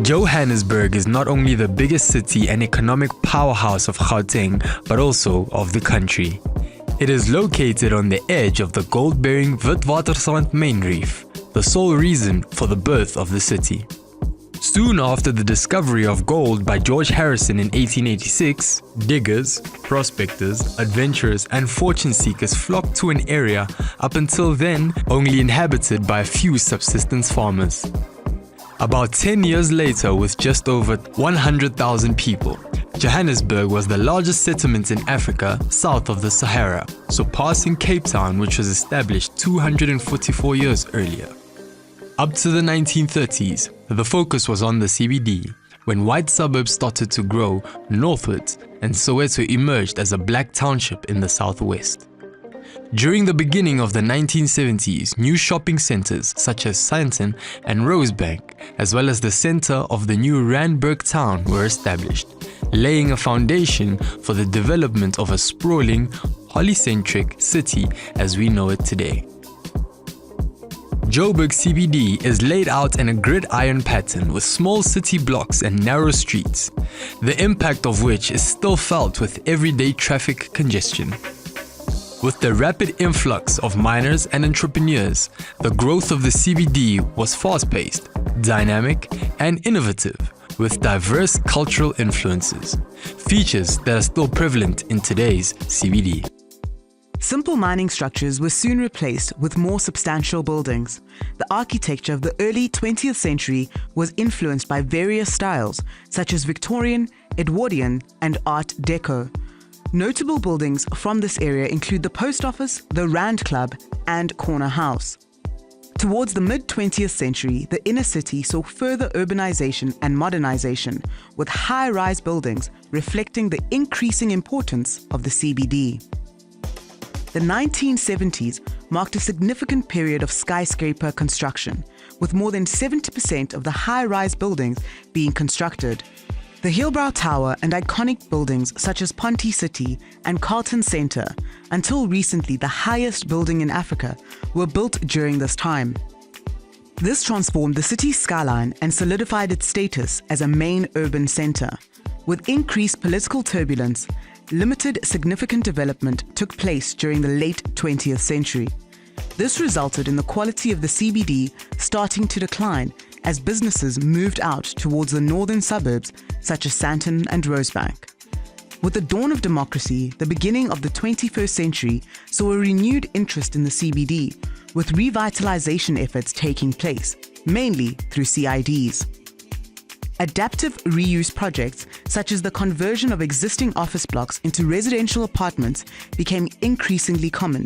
Johannesburg is not only the biggest city and economic powerhouse of Gauteng, but also of the country. It is located on the edge of the gold-bearing Witwatersrand main reef, the sole reason for the birth of the city. Soon after the discovery of gold by George Harrison in 1886, diggers, prospectors, adventurers and fortune seekers flocked to an area up until then only inhabited by a few subsistence farmers. About 10 years later, with just over 100,000 people, Johannesburg was the largest settlement in Africa south of the Sahara, surpassing Cape Town, which was established 244 years earlier. Up to the 1930s, the focus was on the CBD, when white suburbs started to grow northwards and Soweto emerged as a black township in the southwest. During the beginning of the 1970s, new shopping centers such as Sandton and Rosebank, as well as the center of the new Randburg town, were established, laying a foundation for the development of a sprawling, polycentric city as we know it today. Joburg CBD is laid out in a gridiron pattern with small city blocks and narrow streets, the impact of which is still felt with everyday traffic congestion. With the rapid influx of miners and entrepreneurs, the growth of the CBD was fast-paced, dynamic, and innovative, with diverse cultural influences, features that are still prevalent in today's CBD. Simple mining structures were soon replaced with more substantial buildings. The architecture of the early 20th century was influenced by various styles, such as Victorian, Edwardian, and Art Deco. Notable buildings from this area include the Post Office, the Rand Club, and Corner House. Towards the mid-20th century, the inner city saw further urbanization and modernization, with high-rise buildings reflecting the increasing importance of the CBD. The 1970s marked a significant period of skyscraper construction, with more than 70% of the high-rise buildings being constructed. The Hillbrow Tower and iconic buildings such as Ponty City and Carlton Centre, until recently the highest building in Africa, were built during this time. This transformed the city's skyline and solidified its status as a main urban centre. With increased political turbulence, limited significant development took place during the late 20th century. This resulted in the quality of the CBD starting to decline as businesses moved out towards the northern suburbs such as Sandton and Rosebank. With the dawn of democracy, the beginning of the 21st century saw a renewed interest in the CBD, with revitalization efforts taking place, mainly through CIDs. Adaptive reuse projects, such as the conversion of existing office blocks into residential apartments, became increasingly common.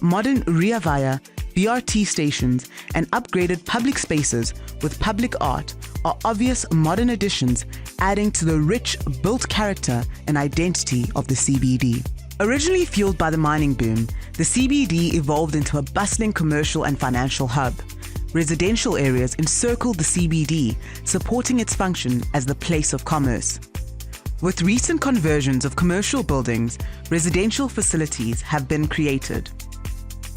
Modern Rea Vaya, BRT stations, and upgraded public spaces with public art are obvious modern additions, adding to the rich built character and identity of the CBD. Originally fueled by the mining boom, the CBD evolved into a bustling commercial and financial hub. Residential areas encircled the CBD, supporting its function as the place of commerce. With recent conversions of commercial buildings, residential facilities have been created.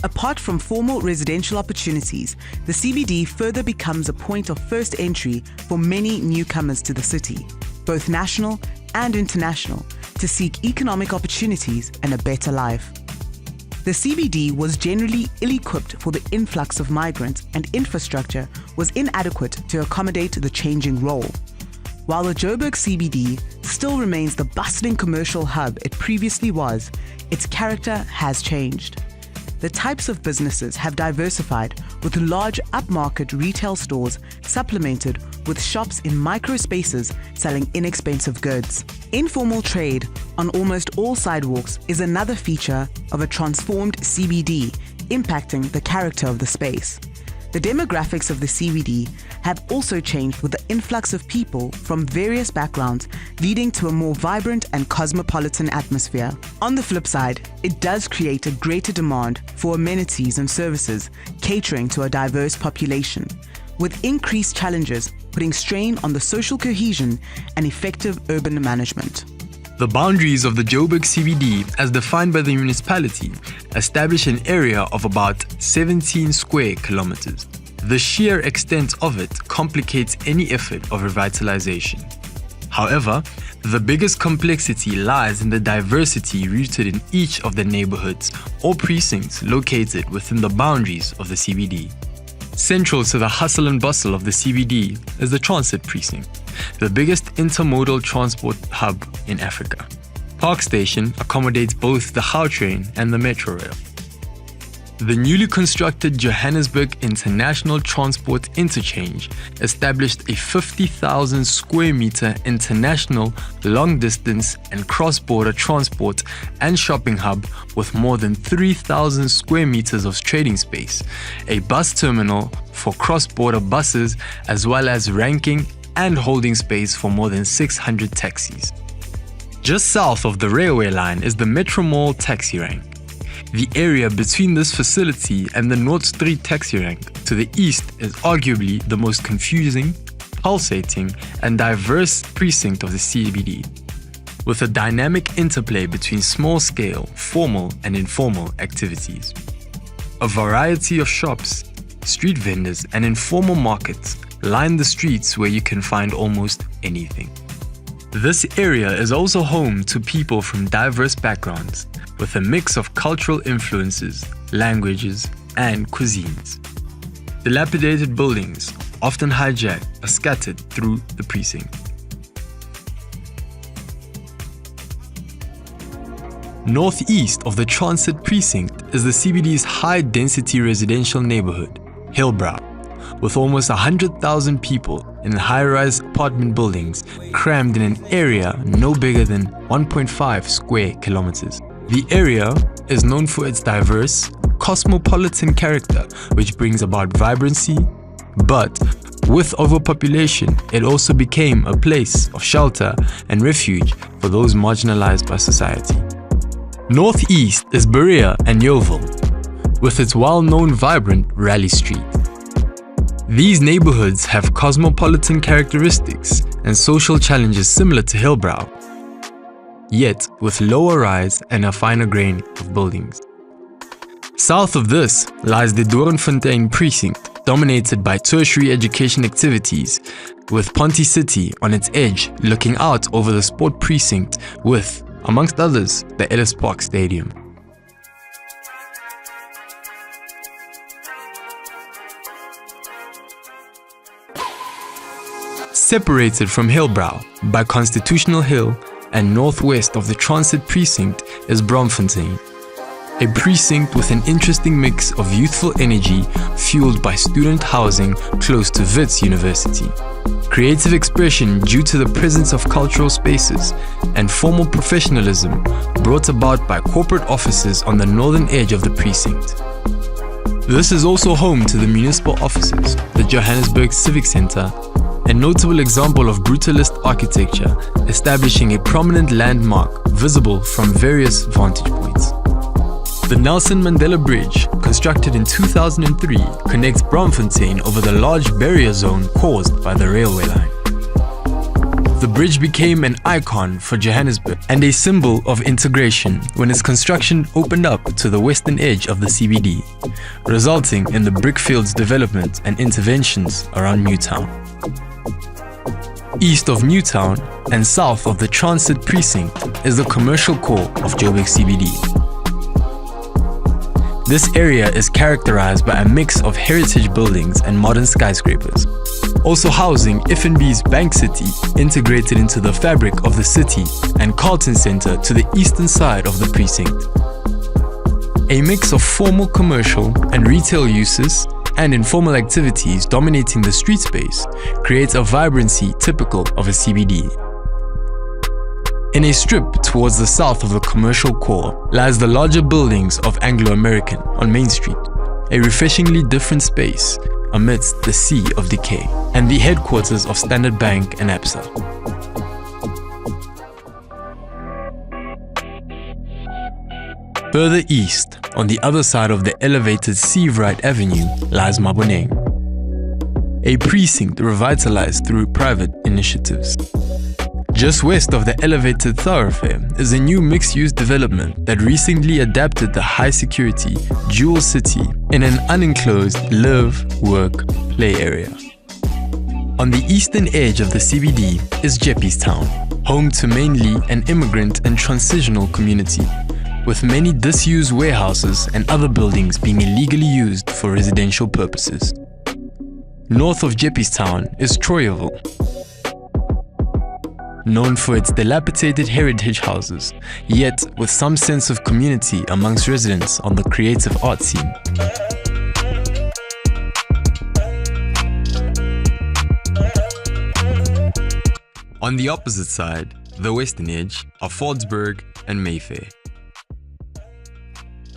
Apart from formal residential opportunities, the CBD further becomes a point of first entry for many newcomers to the city, both national and international, to seek economic opportunities and a better life. The CBD was generally ill-equipped for the influx of migrants, and infrastructure was inadequate to accommodate the changing role. While the Joburg CBD still remains the bustling commercial hub it previously was, its character has changed. The types of businesses have diversified, with large upmarket retail stores supplemented with shops in micro spaces selling inexpensive goods. Informal trade on almost all sidewalks is another feature of a transformed CBD, impacting the character of the space. The demographics of the CBD have also changed with the influx of people from various backgrounds, leading to a more vibrant and cosmopolitan atmosphere. On the flip side, it does create a greater demand for amenities and services catering to a diverse population, with increased challenges putting strain on the social cohesion and effective urban management. The boundaries of the Joburg CBD, as defined by the municipality, establish an area of about 17 square kilometers. The sheer extent of it complicates any effort of revitalization. However, the biggest complexity lies in the diversity rooted in each of the neighborhoods or precincts located within the boundaries of the CBD. Central to the hustle and bustle of the CBD is the transit precinct, the biggest intermodal transport hub in Africa. Park Station accommodates both the Gautrain and the Metro Rail. The newly constructed Johannesburg International Transport Interchange established a 50,000 square meter international long-distance and cross-border transport and shopping hub with more than 3,000 square meters of trading space, a bus terminal for cross-border buses, as well as ranking and holding space for more than 600 taxis. Just south of the railway line is the Metro Mall taxi rank. The area between this facility and the North Street taxi rank to the east is arguably the most confusing, pulsating, and diverse precinct of the CBD, with a dynamic interplay between small-scale, formal, and informal activities. A variety of shops, street vendors, and informal markets line the streets where you can find almost anything. This area is also home to people from diverse backgrounds, with a mix of cultural influences, languages, and cuisines. Dilapidated buildings, often hijacked, are scattered through the precinct. Northeast of the transit precinct is the CBD's high-density residential neighborhood, Hillbrow, with almost 100,000 people in high-rise apartment buildings crammed in an area no bigger than 1.5 square kilometers. The area is known for its diverse, cosmopolitan character, which brings about vibrancy, but with overpopulation, it also became a place of shelter and refuge for those marginalized by society. Northeast is Berea and Yeoville, with its well-known vibrant Raleigh Street. These neighborhoods have cosmopolitan characteristics and social challenges similar to Hillbrow, yet with lower rise and a finer grain of buildings. South of this lies the Doornfontein precinct, dominated by tertiary education activities, with Ponty City on its edge looking out over the sport precinct with, amongst others, the Ellis Park Stadium. Separated from Hillbrow by Constitutional Hill and northwest of the transit precinct is Braamfontein, a precinct with an interesting mix of youthful energy fueled by student housing close to Wits University, creative expression due to the presence of cultural spaces, and formal professionalism brought about by corporate offices on the northern edge of the precinct. This is also home to the municipal offices, the Johannesburg Civic Centre, a notable example of brutalist architecture establishing a prominent landmark visible from various vantage points. The Nelson Mandela Bridge, constructed in 2003, connects Braamfontein over the large barrier zone caused by the railway line. The bridge became an icon for Johannesburg and a symbol of integration when its construction opened up to the western edge of the CBD, resulting in the Brickfields development and interventions around Newtown. East of Newtown and south of the transit precinct is the commercial core of Joburg CBD. This area is characterized by a mix of heritage buildings and modern skyscrapers, also housing F&B's Bank City integrated into the fabric of the city and Carlton Centre to the eastern side of the precinct. A mix of formal commercial and retail uses and informal activities dominating the street space creates a vibrancy typical of a CBD. In a strip towards the south of the commercial core lies the larger buildings of Anglo-American on Main Street, a refreshingly different space, amidst the sea of decay, and the headquarters of Standard Bank and Absa. Further east, on the other side of the elevated Seavright Avenue, lies Maboneng, a precinct revitalized through private initiatives. Just west of the elevated thoroughfare is a new mixed-use development that recently adapted the high-security Jewel City in an unenclosed live, work, play area. On the eastern edge of the CBD is Jeppestown, home to mainly an immigrant and transitional community, with many disused warehouses and other buildings being illegally used for residential purposes. North of Jeppestown is Troyerville, known for its dilapidated heritage houses, yet with some sense of community amongst residents on the creative art scene. On the opposite side, the western edge, are Fordsburg and Mayfair.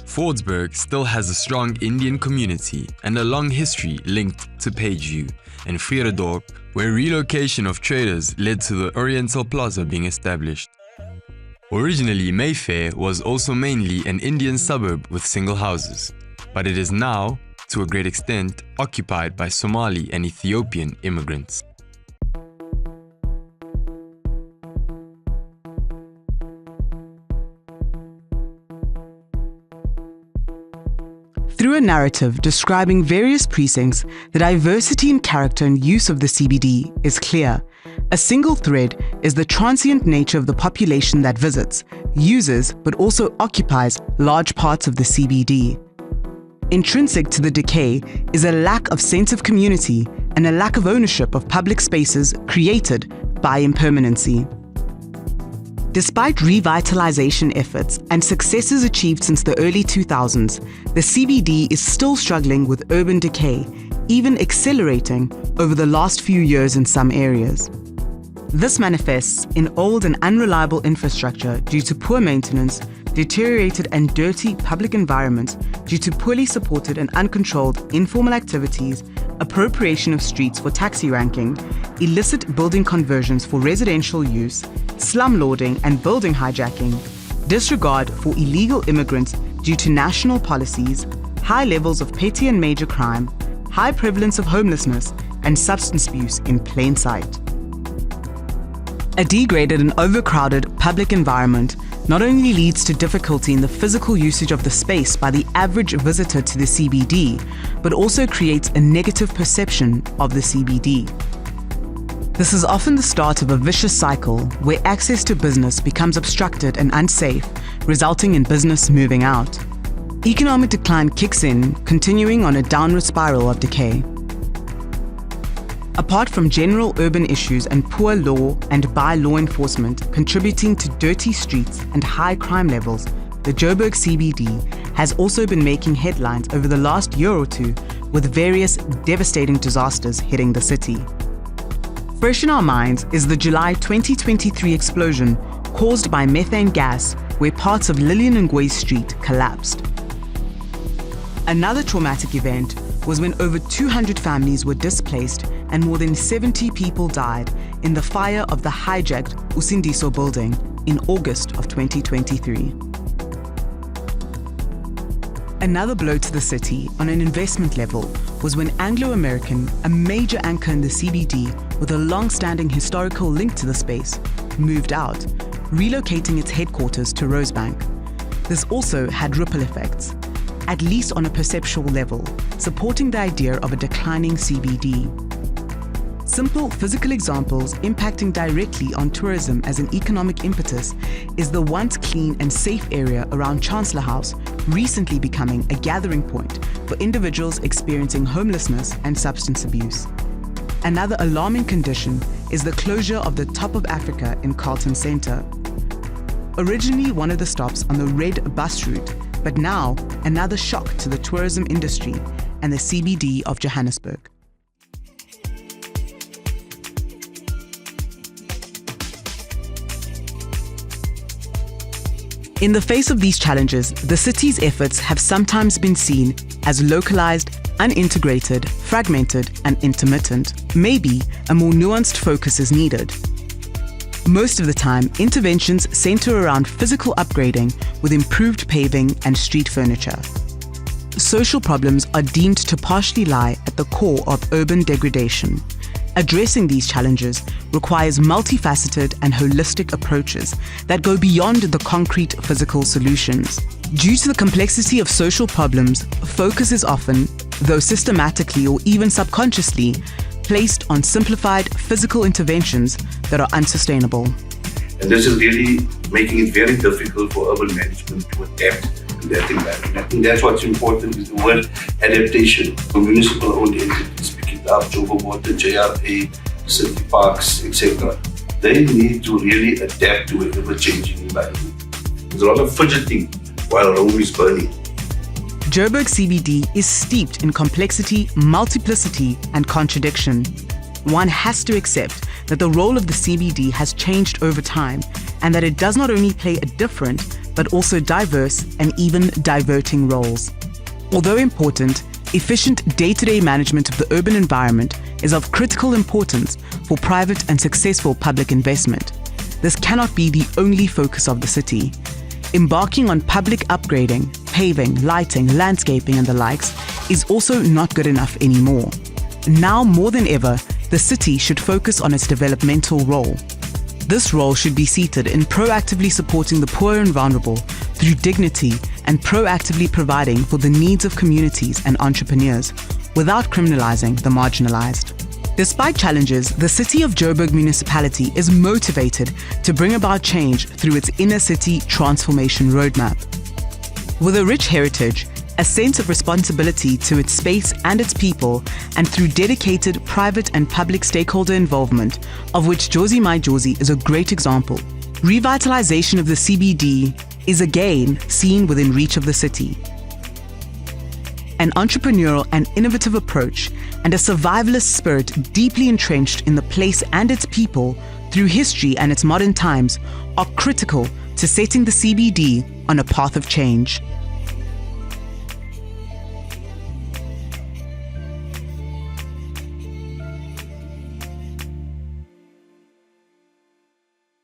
Fordsburg still has a strong Indian community and a long history linked to Pageview and Vredendorp, where relocation of traders led to the Oriental Plaza being established. Originally, Mayfair was also mainly an Indian suburb with single houses, but it is now, to a great extent, occupied by Somali and Ethiopian immigrants. Through a narrative describing various precincts, the diversity in character and use of the CBD is clear. A single thread is the transient nature of the population that visits, uses, but also occupies large parts of the CBD. Intrinsic to the decay is a lack of sense of community and a lack of ownership of public spaces created by impermanency. Despite revitalization efforts and successes achieved since the early 2000s, the CBD is still struggling with urban decay, even accelerating over the last few years in some areas. This manifests in old and unreliable infrastructure due to poor maintenance, deteriorated and dirty public environments due to poorly supported and uncontrolled informal activities, appropriation of streets for taxi ranking, illicit building conversions for residential use, slumlording and building hijacking, disregard for illegal immigrants due to national policies, high levels of petty and major crime, high prevalence of homelessness, and substance abuse in plain sight. A degraded and overcrowded public environment not only leads to difficulty in the physical usage of the space by the average visitor to the CBD, but also creates a negative perception of the CBD. This is often the start of a vicious cycle where access to business becomes obstructed and unsafe, resulting in business moving out. Economic decline kicks in, continuing on a downward spiral of decay. Apart from general urban issues and poor law and by-law enforcement contributing to dirty streets and high crime levels, the Joburg CBD has also been making headlines over the last year or two with various devastating disasters hitting the city. Fresh in our minds is the July 2023 explosion caused by methane gas where parts of Lillian Ngwe Street collapsed. Another traumatic event was when over 200 families were displaced and more than 70 people died in the fire of the hijacked Usindiso building in August of 2023. Another blow to the city on an investment level was when Anglo American, a major anchor in the CBD with a long-standing historical link to the space, moved out, relocating its headquarters to Rosebank. This also had ripple effects, at least on a perceptual level, supporting the idea of a declining CBD. Simple physical examples impacting directly on tourism as an economic impetus is the once clean and safe area around Chancellor House recently becoming a gathering point for individuals experiencing homelessness and substance abuse. Another alarming condition is the closure of the Top of Africa in Carlton Centre. Originally one of the stops on the Red bus route, but now another shock to the tourism industry and the CBD of Johannesburg. In the face of these challenges, the city's efforts have sometimes been seen as localized, unintegrated, fragmented, and intermittent. Maybe a more nuanced focus is needed. Most of the time, interventions center around physical upgrading with improved paving and street furniture. Social problems are deemed to partially lie at the core of urban degradation. Addressing these challenges requires multifaceted and holistic approaches that go beyond the concrete physical solutions. Due to the complexity of social problems, focus is often, though systematically or even subconsciously, placed on simplified physical interventions that are unsustainable. And this is really making it very difficult for urban management to adapt to that environment. I think that's what's important is the word adaptation. Municipal-owned entities, pick it up, Joburg Water, JRA, city parks, etc. They need to really adapt to an ever-changing environment. There's a lot of fidgeting while Rome is burning. Joburg CBD is steeped in complexity, multiplicity, and contradiction. One has to accept that the role of the CBD has changed over time and that it does not only play a different, but also diverse and even diverting roles. Although important, efficient day-to-day management of the urban environment is of critical importance for private and successful public investment. This cannot be the only focus of the city. Embarking on public upgrading, paving, lighting, landscaping, and the likes is also not good enough anymore. Now more than ever, the city should focus on its developmental role. This role should be seated in proactively supporting the poor and vulnerable through dignity and proactively providing for the needs of communities and entrepreneurs without criminalizing the marginalized. Despite challenges, the City of Joburg municipality is motivated to bring about change through its inner city transformation roadmap. With a rich heritage, a sense of responsibility to its space and its people, and through dedicated private and public stakeholder involvement, of which Jozi My Jozi is a great example, revitalization of the CBD is again seen within reach of the city. An entrepreneurial and innovative approach and a survivalist spirit deeply entrenched in the place and its people through history and its modern times are critical to setting the CBD on a path of change.